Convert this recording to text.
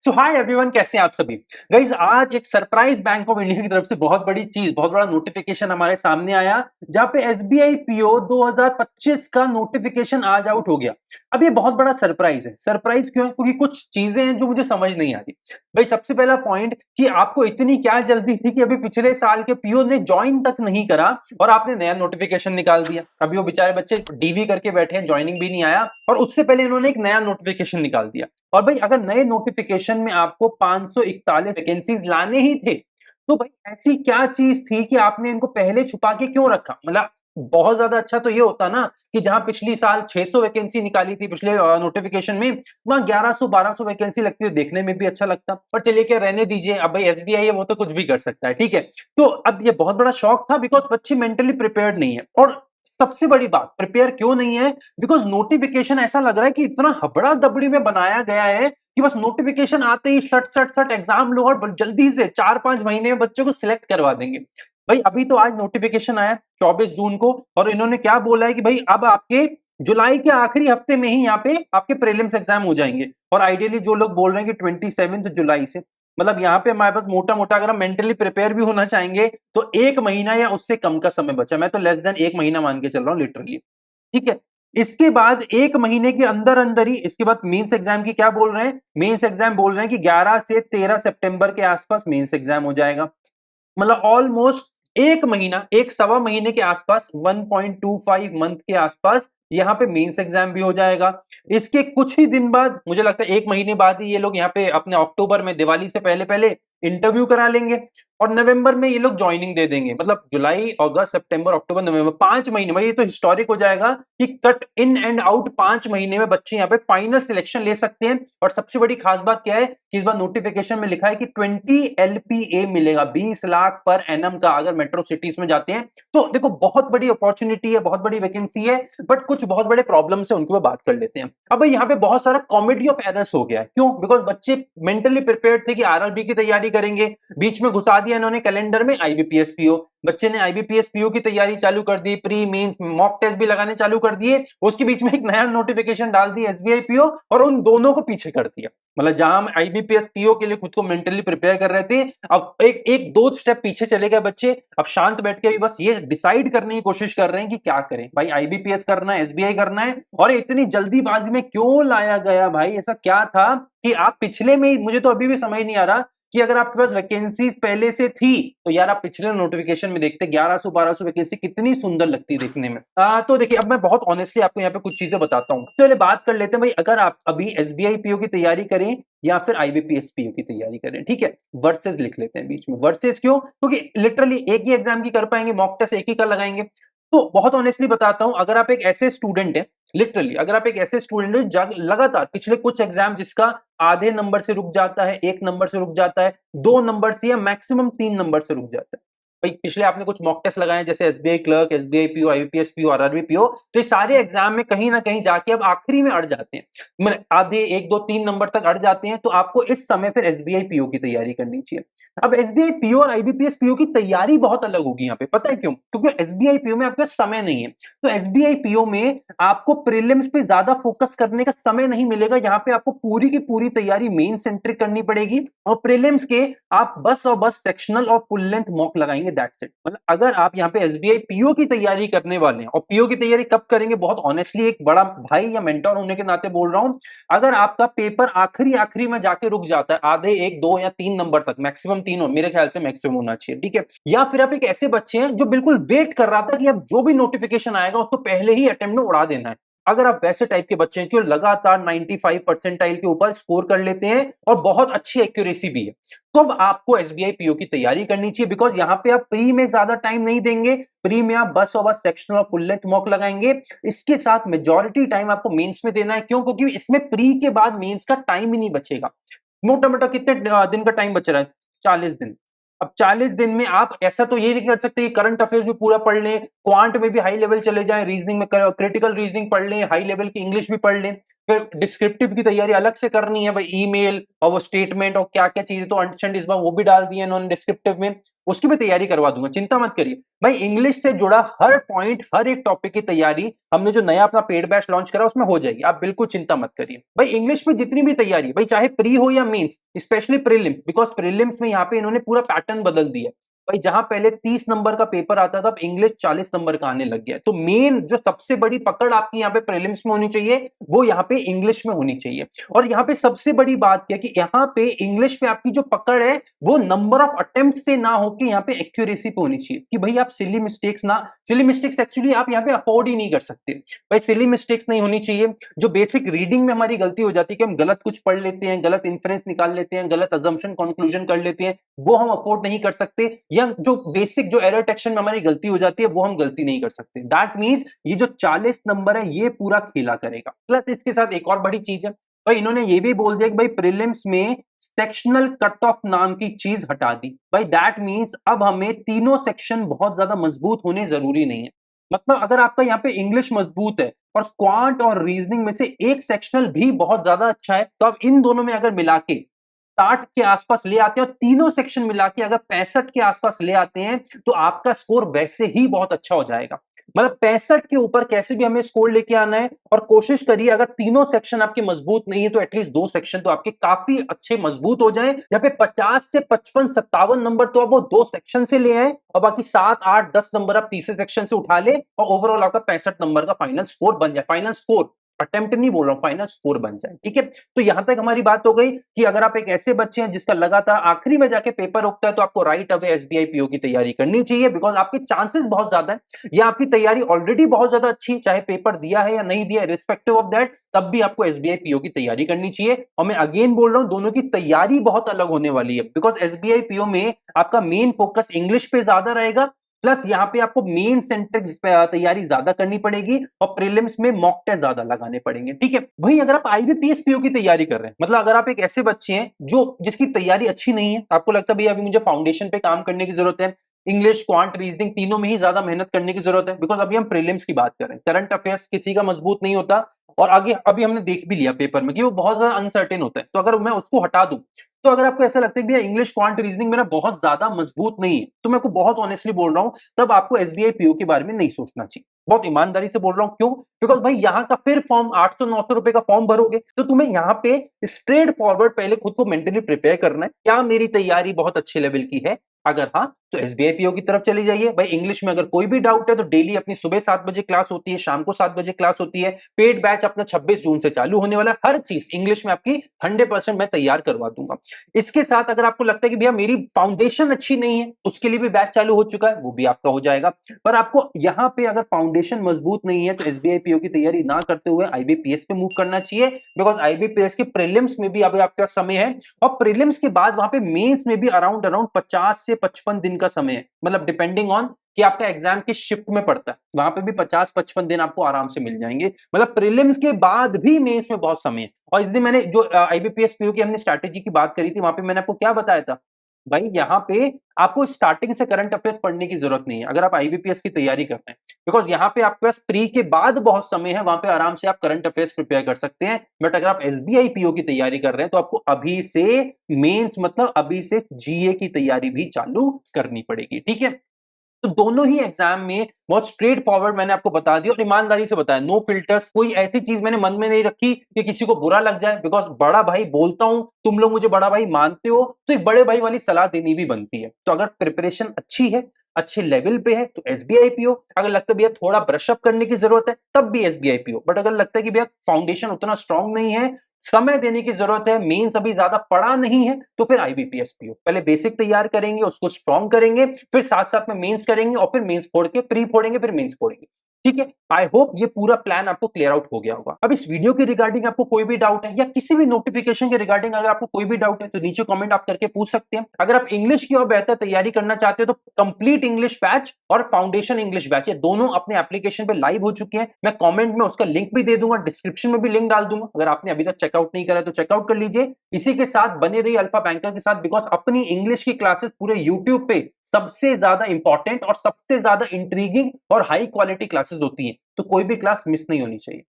सो hi everyone, कैसे हैं आप सभी। गाइज आज एक सरप्राइज बैंक ऑफ इंडिया की तरफ से बहुत बड़ी चीज, बहुत बड़ा नोटिफिकेशन हमारे सामने आया, जहां पे एसबीआई पीओ 2025 का नोटिफिकेशन आज आउट हो गया। अब ये बहुत बड़ा सरप्राइज है। सरप्राइज क्यों है? क्योंकि कुछ चीजें हैं जो मुझे समझ नहीं आ रही। भाई सबसे पहला पॉइंट कि आपको इतनी क्या जल्दी थी कि अभी पिछले साल के पीओ ने ज्वाइन तक नहीं करा और आपने नया नोटिफिकेशन निकाल दिया। अभी वो बेचारे बच्चे डीवी करके बैठे हैं, ज्वाइनिंग भी नहीं आया और उससे पहले इन्होंने एक नया नोटिफिकेशन निकाल दिया। और भाई अगर नए नोटिफिकेशन में आपको 541 वैकेंसीज लाने ही थे तो भाई ऐसी क्या चीज थी कि आपने इनको पहले छुपा के क्यों रखा। मतलब बहुत ज्यादा अच्छा तो ये होता ना कि जहां पिछली साल 600 वैकेंसी निकाली थी पिछले नोटिफिकेशन में, वहां 1100-1200 वैकेंसी लगती है, देखने में भी अच्छा लगता। पर चलिए क्या रहने दीजिए, अब भाई एसबीआई है, वो तो कुछ भी कर सकता है, ठीक है। तो अब ये बहुत बड़ा शॉक था बिकॉज बच्चे मेंटली प्रिपेयर्ड नहीं है। और सबसे बड़ी बात, प्रिपेयर क्यों नहीं है? बिकॉज नोटिफिकेशन ऐसा लग रहा है कि इतना हबड़ा दबड़ी में बनाया गया है कि बस नोटिफिकेशन आते ही सट सट सट एग्जाम लो और जल्दी से 4-5 महीने में बच्चों को सिलेक्ट करवा देंगे। भाई अभी तो आज नोटिफिकेशन आया 24 जून को और इन्होंने क्या बोला है कि भाई अब आपके जुलाई के आखिरी हफ्ते में ही यहाँ पे आपके प्रीलिम्स एग्जाम हो जाएंगे। और आइडियली जो लोग बोल रहे हैं कि 27 जुलाई से, मतलब यहाँ पे हमारे पास मोटा मोटा अगर हम मेंटली प्रिपेयर भी होना चाहेंगे तो 1 महीना या उससे कम का समय बचा। मैं तो लेस देन 1 महीना मान के चल रहा हूँ लिटरली, ठीक है। इसके बाद 1 महीने के अंदर अंदर ही इसके बाद मेंस एग्जाम की क्या बोल रहे हैं? मेंस एग्जाम बोल रहे हैं कि 11 से 13 सितंबर के आसपास मेंस एग्जाम हो जाएगा। मतलब ऑलमोस्ट 1 महीना, एक सवा महीने के आसपास, 1.25 मंथ के आसपास यहां पे मेंस एग्जाम भी हो जाएगा। इसके कुछ ही दिन बाद, मुझे लगता है 1 महीने बाद ही ये लोग यहाँ पे अपने अक्टूबर में दिवाली से पहले पहले इंटरव्यू करा लेंगे और नवंबर में ये लोग ज्वाइनिंग दे देंगे। मतलब जुलाई, अगस्त, सितंबर, अक्टूबर, नवंबर, 5 महीने। भाई ये तो हिस्टोरिक हो जाएगा कि कट इन एंड आउट 5 महीने में बच्चे यहाँ पे फाइनल सिलेक्शन ले सकते हैं। और सबसे बड़ी खास बात क्या है कि इस बार नोटिफिकेशन में लिखा है कि 20 एलपीए मिलेगा, 20 लाख पर एनम का, अगर मेट्रो सिटीज में जाते हैं तो। देखो बहुत बड़ी अपॉर्चुनिटी है, बहुत बड़ी वैकेंसी है, बट कुछ बहुत बड़े प्रॉब्लम है, उनकी बात कर लेते हैं। अब यहाँ पे बहुत सारा कॉमेडी ऑफ एरर्स हो गया है। क्यों? बिकॉज बच्चे मेंटली प्रिपेयर्ड थे कि आरआरबी की तैयारी करेंगे, बीच में घुसा दिया इन्होंने कैलेंडर में आईबीपीएस पीओ। बच्चे ने आईबीपीएस पीओ की तैयारी चालू कर दी, प्री मेंस मॉक टेस्ट भी लगाने चालू कर दिए। उसके बीच में एक नया नोटिफिकेशन डाल दिया एसबीआई पीओ और उन दोनों को पीछे कर दिया। मतलब जहां हम आईबीपीएस पीओ के लिए खुद को मेंटली प्रिपेयर कर रहे थे, अब एक एक दो स्टेप पीछे चले गए बच्चे। अब शांत बैठ के भी बस ये डिसाइड करने की कोशिश कर रहे हैं कि क्या करें। भाई आईबीपीएस करना है, एसबीआई करना है, और इतनी जल्दीबाजी में क्यों लाया गया भाई? ऐसा क्या था कि आप पिछले में, मुझे तो अभी भी समझ नहीं आ रहा कि अगर आपके पास वैकेंसीज पहले से थी तो यार आप पिछले नोटिफिकेशन में देखते 1100-1200 वैकेंसी कितनी सुंदर लगती देखने में। तो देखिए अब मैं बहुत ऑनेस्टली आपको यहाँ पे कुछ चीजें बताता हूँ। चलिए बात कर लेते हैं भाई, अगर आप अभी एसबीआई पीओ की तैयारी करें या फिर आईबीपीएस पीओ की तैयारी करें, ठीक है, वर्सेस लिख लेते हैं बीच में। वर्सेस क्यों? क्योंकि लिटरली एक ही एग्जाम की कर पाएंगे, मॉक टेस्ट एक ही का लगाएंगे। तो बहुत ऑनेस्टली बताता हूं, अगर आप एक ऐसे स्टूडेंट है, लिटरली अगर आप एक ऐसे स्टूडेंट है लगातार पिछले कुछ एग्जाम जिसका आधे नंबर से रुक जाता है, 1 नंबर से रुक जाता है, 2 नंबर से या मैक्सिमम 3 नंबर से रुक जाता है। भाई पिछले आपने कुछ मॉक टेस्ट लगाए जैसे SBI clerk, SBI PO, IBPS PO, RRB PO, तो ये सारे एग्जाम में कहीं ना कहीं जाके अब आखिरी में अड़ जाते हैं। मतलब आधे 1, 2, 3 नंबर तक अड़ जाते हैं। तो आपको इस समय फिर एसबीआई पीओ की तैयारी करनी चाहिए। अब एसबीआई पीओ और आईबीपीएस पीओ की तैयारी बहुत अलग होगी यहाँ पे, पता है क्यों? क्योंकि एसबीआई पीओ में आपका समय नहीं है। तो एसबीआई पीओ में आपको प्रीलिम्स पे ज्यादा फोकस करने का समय नहीं मिलेगा। यहाँ पे आपको पूरी की पूरी तैयारी मेन सेंट्रिक करनी पड़ेगी और प्रीलिम्स के आप बस और बस सेक्शनल और फुल लेंथ मॉक लगाएंगे, दैट्स इट। मतलब अगर आप यहाँ पे एसबीआई पीओ की तैयारी करने वाले हैं, और पीओ की तैयारी कब करेंगे, बहुत ऑनेस्टली एक बड़ा भाई या मेंटर होने के नाते बोल रहा हूं, अगर आपका पेपर आखिरी आखिरी में जाके रुक जाता है आधे 1, 2 या 3 नंबर तक, मैक्सिमम 3 हो, मेरे ख्याल से मैक्सिमम होना चाहिए, ठीक है। या फिर आप एक ऐसे बच्चे हैं जो बिल्कुल वेट कर रहा था कि अब जो भी नोटिफिकेशन आएगा उसको पहले ही अटेम्प्ट में उड़ा देना है। अगर आप वैसे टाइप के बच्चे हैं जो लगातार 95 परसेंटाइल के ऊपर स्कोर कर लेते हैं और बहुत अच्छी एक्यूरेसी भी है, तो अब आपको एसबीआई पीओ की तैयारी करनी चाहिए। बिकॉज यहां पे आप प्री में ज्यादा टाइम नहीं देंगे, प्री में आप बस और बस सेक्शनल और फुल लेंथ मॉक लगाएंगे। इसके साथ मेजॉरिटी टाइम आपको मेंस में देना है। क्यों? क्योंकि इसमें प्री के बाद मेंस का टाइम ही नहीं बचेगा। मोटा मोटा कितने दिन का टाइम बच रहा है? 40 दिन। अब 40 दिन में आप ऐसा तो ये नहीं कर सकते कि करंट अफेयर्स भी पूरा पढ़ लें, क्वांट में भी हाई लेवल चले जाएं, रीजनिंग में क्रिटिकल रीजनिंग पढ़ लें, हाई लेवल की इंग्लिश भी पढ़ लें, फिर डिस्क्रिप्टिव की तैयारी अलग से करनी है भाई, ईमेल और वो स्टेटमेंट और क्या क्या चीजें तो अंडरस्टैंड इस बार वो भी डाल दिए इन्होंने डिस्क्रिप्टिव में, उसकी भी तैयारी करवा दूंगा, चिंता मत करिए भाई। इंग्लिश से जुड़ा हर पॉइंट, हर एक टॉपिक की तैयारी हमने जो नया अपना पेड बैच लॉन्च करा उसमें हो जाएगी, आप बिल्कुल चिंता मत करिए भाई। इंग्लिश में जितनी भी तैयारी भाई, चाहे प्री हो या mains, specially prelims, because prelims में यहाँ पे इन्होंने पूरा पैटर्न बदल दिया भाई। जहां पहले 30 नंबर का पेपर आता था, अब इंग्लिश 40 नंबर का आने लग गया। तो मेन जो सबसे बड़ी पकड़ आपकी यहाँ पे प्रीलिम्स में होनी चाहिए, वो यहाँ पे इंग्लिश में होनी चाहिए। और यहाँ पे सबसे बड़ी बात क्या कि यहाँ पे इंग्लिश पे आपकी जो पकड़ है वो नंबर ऑफ अटेम्प्ट से ना होकर यहाँ पे एक्यूरेसी पे होनी चाहिए, कि भाई आप सिली मिस्टेक्स ना, सिली मिस्टेक्स एक्चुअली आप यहाँ पे अफोर्ड ही नहीं कर सकते भाई, सिली मिस्टेक्स नहीं होनी चाहिए। जो बेसिक रीडिंग में हमारी गलती हो जाती है कि हम गलत कुछ पढ़ लेते हैं, गलत इंफरेंस निकाल लेते हैं, गलत अजम्पशन कंक्लूजन कर लेते हैं, वो हम अफोर्ड नहीं कर सकते। या जो बेसिक जो एरर डिटेक्शन में हमारी गलती हो जाती है वो हम गलती नहीं कर सकते। दैट मींस ये जो 40 नंबर है ये पूरा खेला करेगा। प्लस इसके साथ एक और बड़ी चीज है भाई, इन्होंने ये भी बोल दिया कि भाई प्रीलिम्स में सेक्शनल कट ऑफ नाम की चीज हटा दी भाई। दैट मींस अब हमें तीनों सेक्शन बहुत ज्यादा मजबूत होने जरूरी नहीं है। मतलब अगर आपका यहाँ पे इंग्लिश मजबूत है और क्वांट और रीजनिंग में से एक सेक्शनल भी बहुत ज्यादा अच्छा है, तो अब इन दोनों में अगर मिला के 60 के आसपास ले आते हैं और तीनों सेक्शन मिला के अगर 65 के आसपास ले आते हैं, तो आपका स्कोर वैसे ही बहुत अच्छा हो जाएगा। मतलब 65 के ऊपर कैसे भी हमें स्कोर लेके आना है, और कोशिश करिए अगर तीनों सेक्शन आपके मजबूत नहीं है तो एटलीस्ट 2 सेक्शन तो आपके काफी अच्छे मजबूत हो जाएं। जहाँ पे 50 से 55 57 नंबर तो आप वो 2 सेक्शन से ले आए, और बाकी 7 8 10 नंबर आप तीसरे सेक्शन से उठा ले, और ओवरऑल आपका 65 नंबर का फाइनल स्कोर बन जाए। फाइनल स्कोर, अटेम्प्ट नहीं बोल रहा हूं, फाइनल स्कोर बन जाए। ठीक है, तो यहां तक हमारी बात हो गई कि अगर आप एक ऐसे बच्चे हैं जिसका लगातार आखिरी में जाके पेपर रुकता है, तो आपको राइट अवे एसबीआई पीओ की तैयारी करनी चाहिए, बिकॉज आपके चांसेस बहुत ज्यादा है, या आपकी तैयारी ऑलरेडी बहुत ज्यादा अच्छी, चाहे पेपर दिया है या नहीं दिया, रिस्पेक्टिव ऑफ दैट, तब भी आपको एसबीआई पीओ की तैयारी करनी चाहिए। और मैं अगेन बोल रहा हूं, दोनों की तैयारी बहुत अलग होने वाली है, बिकॉज एसबीआई पीओ में आपका मेन फोकस इंग्लिश पे ज्यादा रहेगा, प्लस यहां पे आपको मेन सेंटेंस तैयारी ज्यादा करनी पड़ेगी, और प्रीलिम्स में मॉक टेस्ट ज्यादा लगाने पड़ेंगे। ठीक है, वहीं अगर आप आईबीपीएस पीओ की तैयारी कर रहे हैं, मतलब अगर आप एक ऐसे बच्चे हैं जो जिसकी तैयारी अच्छी नहीं है, आपको लगता है भैया अभी मुझे फाउंडेशन पे काम करने की जरूरत है, इंग्लिश क्वांट रीजनिंग तीनों में ही ज्यादा मेहनत करने की जरूरत है, बिकॉज अभी हम प्रीलिम्स की बात कर रहे हैं, करंट अफेयर्स किसी का मजबूत नहीं होता, और आगे अभी हमने देख भी लिया पेपर में कि वो बहुत ज्यादा अनसर्टेन होता है। तो अगर मैं उसको हटा दूं, तो अगर आपको ऐसा लगता है कि भैया इंग्लिश क्वांट रीजनिंग मेरा बहुत ज्यादा मजबूत नहीं है, तो मैं आपको बहुत ऑनेस्टली बोल रहा हूं, तब आपको एसबीआई पीओ के बारे में नहीं सोचना चाहिए। बहुत ईमानदारी से बोल रहा हूं, क्यों? बिकॉज भाई यहाँ का फिर फॉर्म 800 900 रुपए का फॉर्म भरोगे, तो तुम्हें यहाँ पे स्ट्रेट फॉरवर्ड पहले खुद को मेंटली प्रिपेयर करना है, क्या मेरी तैयारी बहुत अच्छे लेवल की है? अगर हाँ, तो एसबीआई पीओ की तरफ चली जाइए भाई। इंग्लिश में अगर कोई भी डाउट है तो डेली अपनी सुबह 7 बजे क्लास होती है, शाम को 7 बजे क्लास होती है, पेड बैच अपना 26 जून से चालू होने वाला है। हर चीज इंग्लिश में आपकी 100% मैं तैयार करवा दूंगा। इसके साथ अगर आपको लगता है कि भैया मेरी फाउंडेशन अच्छी नहीं है, उसके लिए भी बैच चालू हो चुका है, वो भी आपका हो जाएगा। पर आपको यहाँ पे अगर फाउंडेशन मजबूत नहीं है, तो एसबीआई पीओ की तैयारी ना करते हुए आईबीपीएस पे मूव करना चाहिए, बिकॉज आईबीपीएस के प्रीलिम्स में भी अभी आपके पास समय है, और प्रीलिम्स के बाद वहां पे मेंस में भी अराउंड 50 से 55 दिन का समय है, मतलब डिपेंडिंग ऑन कि आपका एग्जाम की शिफ्ट में पड़ता है, वहां पे भी 50-55 दिन आपको आराम से मिल जाएंगे। मतलब प्रीलिम्स के बाद भी मेंस में बहुत समय है। और इस दिन मैंने जो आईबीपीएस पीओ की हमने स्ट्रैटेजी की बात करी थी, वहां पे मैंने आपको क्या बताया था भाई, यहाँ पे आपको स्टार्टिंग से करंट अफेयर्स पढ़ने की जरूरत नहीं है अगर आप आईबीपीएस की तैयारी कर रहे हैं, बिकॉज यहाँ पे आपके पास प्री के बाद बहुत समय है, वहां पे आराम से आप करंट अफेयर्स प्रिपेयर कर सकते हैं। बट अगर आप एसबीआई पीओ की तैयारी कर रहे हैं, तो आपको अभी से मेंस मतलब अभी से जीए की तैयारी भी चालू करनी पड़ेगी। ठीक है, तो दोनों ही एग्जाम में बहुत स्ट्रेट फॉरवर्ड मैंने आपको बता दिया, और ईमानदारी से बताया, नो फिल्टर्स। कोई ऐसी चीज मैंने मन में नहीं रखी कि किसी को बुरा लग जाए, बिकॉज बड़ा भाई बोलता हूं, तुम लोग मुझे बड़ा भाई मानते हो, तो एक बड़े भाई वाली सलाह देनी भी बनती है। तो अगर प्रिपरेशन अच्छी है, अच्छे लेवल पे है, तो एसबीआई पीओ। अगर लगता है भैया थोड़ा ब्रशअप करने की जरूरत है, तब भी एसबीआई पीओ। बट अगर लगता है कि भैया फाउंडेशन उतना स्ट्रांग नहीं है, समय देने की जरूरत है, मेंस अभी ज्यादा पढ़ा नहीं है, तो फिर आईबीपीएस पीओ। पहले बेसिक तैयार करेंगे, उसको स्ट्रांग करेंगे, फिर साथ साथ में मेंस करेंगे, और फिर मेंस फोड़ के प्री फोड़ेंगे, फिर मेंस फोड़ेंगे। ठीक है, आई होप ये पूरा प्लान आपको क्लियर आउट हो गया होगा। अब इस वीडियो के रिगार्डिंग आपको कोई भी डाउट है, या किसी भी नोटिफिकेशन के रिगार्डिंग अगर आपको कोई भी डाउट है, तो नीचे कमेंट आप करके पूछ सकते हैं। अगर आप इंग्लिश की और बेहतर तैयारी करना चाहते हो, तो कंप्लीट इंग्लिश बैच और फाउंडेशन इंग्लिश बैच, ये दोनों अपने एप्लीकेशन पे लाइव हो चुके हैं। मैं कमेंट में उसका लिंक भी दे दूंगा, डिस्क्रिप्शन में भी लिंक डाल दूंगा। अगर आपने अभी तक चेकआउट नहीं करा तो चेकआउट कर लीजिए। इसी के साथ बने रहिए अल्फा बैंकर के साथ, बिकॉज अपनी इंग्लिश की क्लासेस पूरे यूट्यूब पे सबसे ज्यादा इंपॉर्टेंट और सबसे ज्यादा इंट्रीगिंग और हाई क्वालिटी क्लासेस होती हैं, तो कोई भी क्लास मिस नहीं होनी चाहिए।